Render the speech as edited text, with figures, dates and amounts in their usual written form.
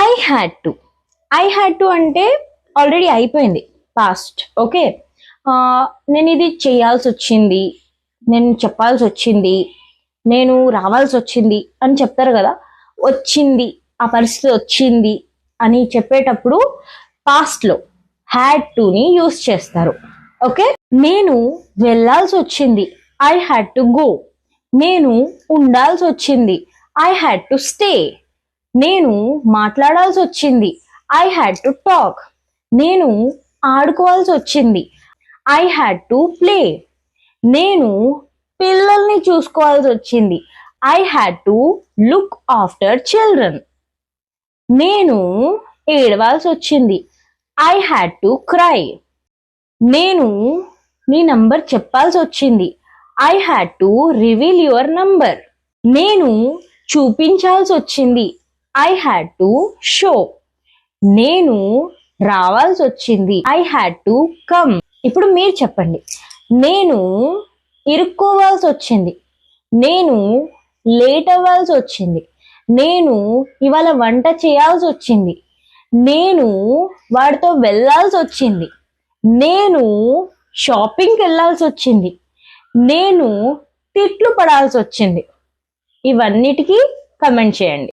I had to అంటే already అయిపోయింది, past. Okay, నేను ఇది చేయాల్సి వచ్చింది, నేను చెప్పాల్సి వచ్చింది, నేను రావాల్సి వచ్చింది అని చెప్తారు కదా. వచ్చింది, ఆ పరిస్థితి వచ్చింది అని చెప్పేటప్పుడు పాస్ట్ లో హ్యాడ్ టుని యూస్ చేస్తారు. ఓకే, నేను వెళ్ళాల్సి వచ్చింది, ఐ హ్యాడ్ టు గో. నేను ఉండాల్సి వచ్చింది, ఐ హ్యాడ్ టు స్టే. నేను మాట్లాడాల్సి వచ్చింది, ఐ హ్యాడ్ టు టాక్. నేను ఆడుకోవాల్సి వచ్చింది, ఐ హ్యాడ్ టు ప్లే. నేను పిల్లల్ని చూసుకోవాల్సి వచ్చింది, I had to look after children. నేను ఏడవాల్సి వచ్చింది, ఐ హ్యాడ్ టు క్రై. నేను నీ నంబర్ చెప్పాల్సి వచ్చింది, I had to reveal your number. నేను చూపించాల్సి వచ్చింది, ఐ హ్యాడ్ టు షో. నేను రావాల్సి వచ్చింది, ఐ హ్యాడ్ టు కమ్. ఇప్పుడు మీరు చెప్పండి. నేను ఇరుక్కోవాల్సి వచ్చింది, నేను లేట్ అవ్వాల్సి వచ్చింది, నేను ఇవాళ వంట చేయాల్సి వచ్చింది, నేను వాడితో వెళ్ళాల్సి వచ్చింది, నేను షాపింగ్కి వెళ్ళాల్సి వచ్చింది, నేను తిట్లు పడాల్సి వచ్చింది. ఇవన్నిటికీ కమెంట్ చేయండి.